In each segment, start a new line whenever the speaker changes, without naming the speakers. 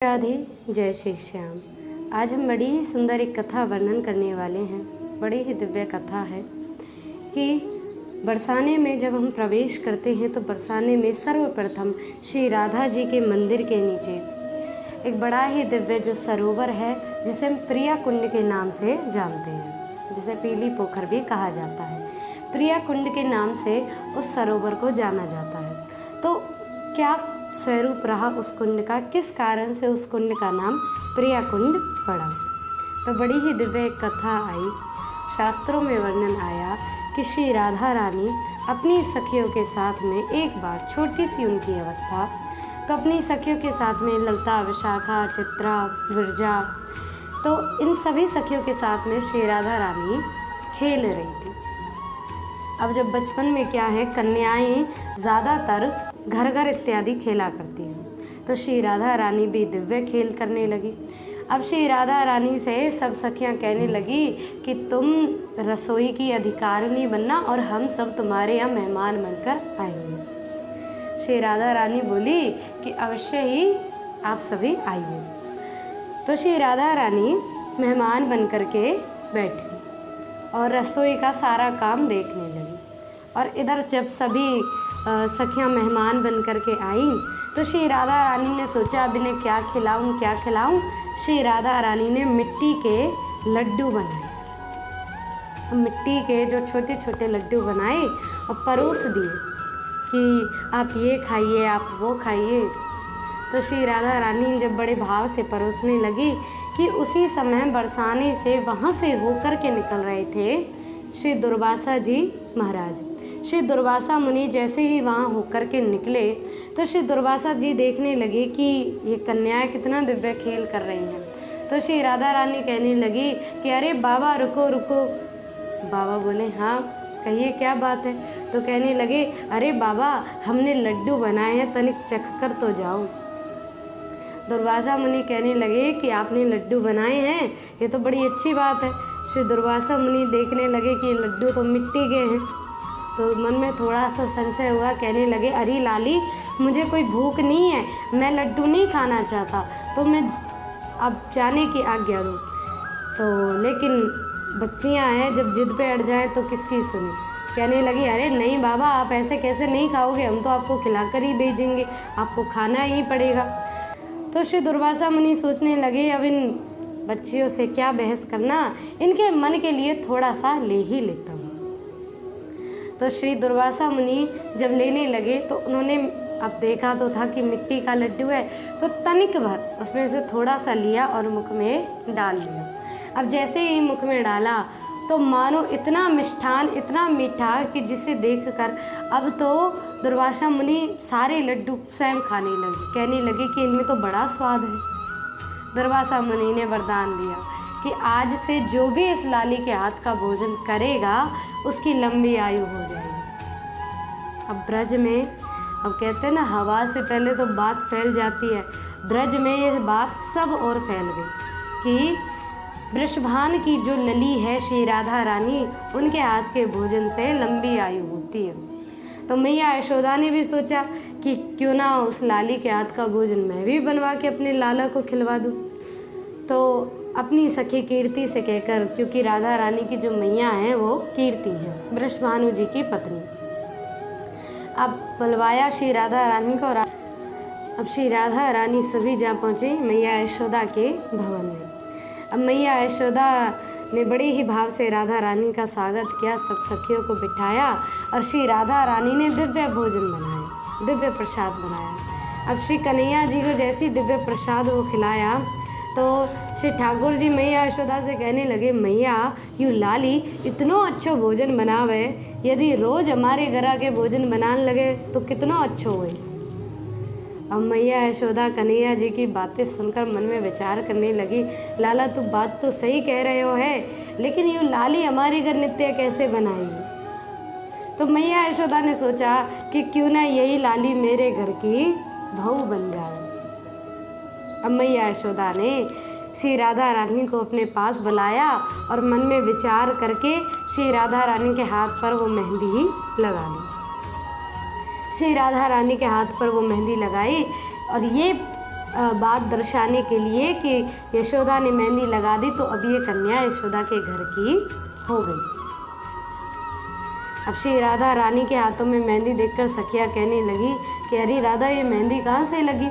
राधे, जय श्री श्याम। आज हम बड़ी ही सुंदर एक कथा वर्णन करने वाले हैं। बड़ी ही दिव्य कथा है कि बरसाने में जब हम प्रवेश करते हैं तो बरसाने में सर्वप्रथम श्री राधा जी के मंदिर के नीचे एक बड़ा ही दिव्य जो सरोवर है, जिसे हम प्रिया कुंड के नाम से जानते हैं, जिसे पीली पोखर भी कहा जाता है। प्रिया कुंड के नाम से उस सरोवर को जाना जाता है। तो क्या स्वरूप रहा उस कुंड का, किस कारण से उस कुंड का नाम प्रिया कुंड पड़ा? तो बड़ी ही दिव्य एक कथा आई। शास्त्रों में वर्णन आया कि श्री राधा रानी अपनी सखियों के साथ में एक बार, छोटी सी उनकी अवस्था, तो अपनी सखियों के साथ में ललता, विशाखा, चित्रा, विरजा, तो इन सभी सखियों के साथ में श्री राधा रानी खेल रही थी। अब जब बचपन में क्या है, कन्याएं ज़्यादातर घर घर इत्यादि खेला करती हैं, तो श्री राधा रानी भी दिव्य खेल करने लगी। अब श्री राधा रानी से सब सखियां कहने लगी कि तुम रसोई की अधिकारिणी बनना और हम सब तुम्हारे यहाँ मेहमान बनकर आएंगे। श्री राधा रानी बोली कि अवश्य ही आप सभी आइए। तो श्री राधा रानी मेहमान बन कर के बैठी और रसोई का सारा काम देखने लगी। और इधर जब सभी सखियां मेहमान बन कर के आईं तो श्री राधा रानी ने सोचा अब इन्हें क्या खिलाऊं। श्री राधा रानी ने मिट्टी के लड्डू बनाए। मिट्टी के जो छोटे छोटे लड्डू बनाए और परोस दिए कि आप ये खाइए, आप वो खाइए। तो श्री राधा रानी जब बड़े भाव से परोसने लगी कि उसी समय बरसाने से वहाँ से होकर के निकल रहे थे श्री दुर्वासा जी महाराज। श्री दुर्वासा मुनि जैसे ही वहाँ होकर के निकले तो श्री दुर्वासा जी देखने लगे कि ये कन्याएं कितना दिव्य खेल कर रही हैं। तो श्री राधा रानी कहने लगी कि अरे बाबा रुको रुको। बाबा बोले हाँ कहिए क्या बात है। तो कहने लगे अरे बाबा हमने लड्डू बनाए हैं, तनिक चख कर तो जाओ। दुर्वासा मुनि कहने लगे कि आपने लड्डू बनाए हैं, ये तो बड़ी अच्छी बात है। श्री दुर्वासा मुनि देखने लगे कि लड्डू तो मिट्टी के हैं, तो मन में थोड़ा सा संशय हुआ। कहने लगे अरे लाली मुझे कोई भूख नहीं है, मैं लड्डू नहीं खाना चाहता, तो मैं अब जाने की आज्ञा दूँ। तो लेकिन बच्चियाँ हैं, जब जिद पे अड़ जाएँ तो किसकी सुने। कहने लगी अरे नहीं बाबा आप ऐसे कैसे नहीं खाओगे, हम तो आपको खिलाकर ही भेजेंगे, आपको खाना ही पड़ेगा। तो श्री दुर्वासा मुनि सोचने लगे अब इन बच्चियों से क्या बहस करना, इनके मन के लिए थोड़ा सा ले ही लेता हूँ। तो श्री दुर्वासा मुनि जब लेने लगे तो उन्होंने अब देखा तो था कि मिट्टी का लड्डू है, तो तनिक भर उसमें से थोड़ा सा लिया और मुख में डाल दिया। अब जैसे ही मुख में डाला तो मानो इतना मिष्ठान, इतना मीठा कि जिसे देखकर अब तो दुर्वासा मुनि सारे लड्डू स्वयं खाने लगे। कहने लगे कि इनमें तो बड़ा स्वाद है। दुर्वासा मुनि ने वरदान दिया कि आज से जो भी इस लाली के हाथ का भोजन करेगा उसकी लंबी आयु हो जाएगी। अब ब्रज में, अब कहते हैं ना हवा से पहले तो बात फैल जाती है, ब्रज में ये बात सब और फैल गई कि वृषभान की जो लली है श्री राधा रानी, उनके हाथ के भोजन से लंबी आयु होती है। तो मैया यशोदा ने भी सोचा कि क्यों ना उस लाली के हाथ का भोजन मैं भी बनवा के अपने लाला को खिलवा दूँ। तो अपनी सखी कीर्ति से कहकर, क्योंकि राधा रानी की जो मैया हैं वो कीर्ति हैं, वृषभानु जी की पत्नी, अब बुलवाया श्री राधा रानी को। अब श्री राधा रानी सभी जा पहुँची मैया यशोदा के भवन में। अब मैया यशोदा ने बड़े ही भाव से राधा रानी का स्वागत किया, सब सखियों को बिठाया और श्री राधा रानी ने दिव्य भोजन बनाया, दिव्य प्रसाद बनाया। अब श्री कन्हैया जी को जैसी दिव्य प्रसाद वो खिलाया तो श्री ठाकुर जी मैया यशोदा से कहने लगे मैया यू लाली इतनो अच्छो भोजन बनावे, यदि रोज हमारे घर के भोजन बनाने लगे तो कितना अच्छो हुए। अब मैया यशोदा कन्हैया जी की बातें सुनकर मन में विचार करने लगी, लाला तू बात तो सही कह रहे हो है, लेकिन यू लाली हमारे घर नित्य कैसे बनाएगी। तो मैया यशोदा ने सोचा कि क्यों ना यही लाली मेरे घर की बहू बन जाए। अब मैया यशोदा ने श्री राधा रानी को अपने पास बुलाया और मन में विचार करके श्री राधा रानी के हाथ पर वो मेहंदी लगा ली। श्री राधा रानी के हाथ पर वो मेहंदी लगाई और ये बात दर्शाने के लिए कि यशोदा ने मेहंदी लगा दी तो अब ये कन्या यशोदा के घर की हो गई। अब श्री राधा रानी के हाथों में मेहंदी देखकर सखिया कहने लगी कि अरे राधा, ये मेहंदी कहाँ से लगी?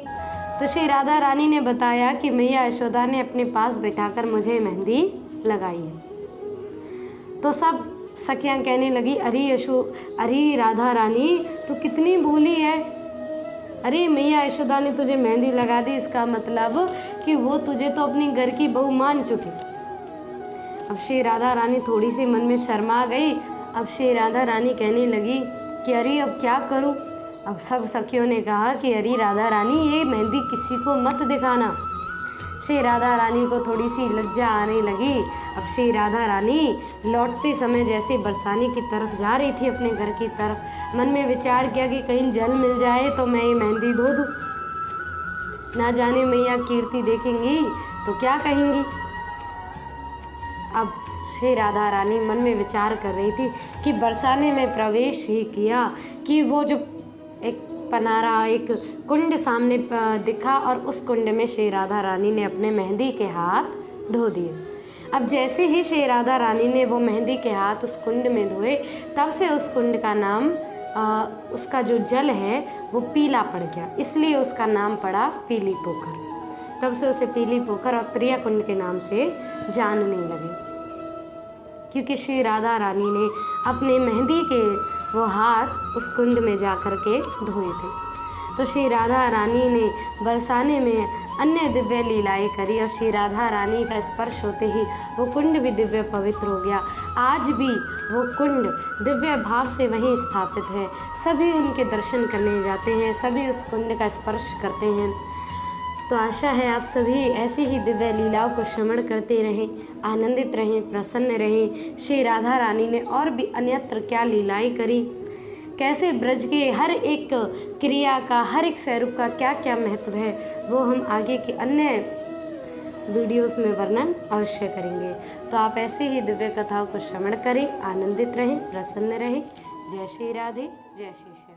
तो श्री राधा रानी ने बताया कि मैया यशोदा ने अपने पास बैठाकर मुझे मेहंदी लगाई है। तो सब सखियाँ कहने लगी अरे राधा रानी, तू कितनी भोली है। अरे मैया यशोदा ने तुझे मेहंदी लगा दी, इसका मतलब कि वो तुझे तो अपनी घर की बहू मान चुकी। अब श्री राधा रानी थोड़ी सी मन में शर्मा गई। अब श्री राधा रानी कहने लगी कि अरे अब क्या करूं? अब सब सखियों ने कहा कि अरे राधा रानी, ये मेहंदी किसी को मत दिखाना। श्री राधा रानी को थोड़ी सी लज्जा आने लगी। अब श्री राधा रानी लौटते समय जैसे बरसाने की तरफ जा रही थी अपने घर की तरफ, मन में विचार किया कि कहीं जल मिल जाए तो मैं ये मेहंदी धो दूँ। ना जाने मैया कीर्ति देखेंगी तो क्या कहेंगी। अब श्री राधा रानी मन में विचार कर रही थी कि बरसाने में प्रवेश ही किया कि वो जो एक पनारा, एक कुंड सामने दिखा और उस कुंड में श्री राधा रानी ने अपने मेहंदी के हाथ धो दिए। अब जैसे ही श्री राधा रानी ने वो मेहंदी के हाथ उस कुंड में धोए, तब से उस कुंड का नाम उसका जो जल है वो पीला पड़ गया, इसलिए उसका नाम पड़ा पीली पोखर। तब से उसे पीली पोखर और प्रिया कुंड के नाम से जानने लगे, क्योंकि श्री राधा रानी ने अपने मेहंदी के वो हाथ उस कुंड में जा कर के धोए थे। तो श्री राधा रानी ने बरसाने में अन्य दिव्य लीलाएं करी और श्री राधा रानी का स्पर्श होते ही वो कुंड भी दिव्य पवित्र हो गया। आज भी वो कुंड दिव्य भाव से वहीं स्थापित है। सभी उनके दर्शन करने जाते हैं, सभी उस कुंड का स्पर्श करते हैं। तो आशा है आप सभी ऐसी ही दिव्य लीलाओं को श्रवण करते रहें, आनंदित रहें, प्रसन्न रहें। श्री राधा रानी ने और भी अन्यत्र क्या लीलाएं करी, कैसे ब्रज के हर एक क्रिया का, हर एक स्वरूप का क्या क्या महत्व है, वो हम आगे के अन्य वीडियोस में वर्णन अवश्य करेंगे। तो आप ऐसे ही दिव्य कथाओं को श्रवण करें, आनंदित रहें, प्रसन्न रहें। जय श्री राधे, जय श्री श्याम।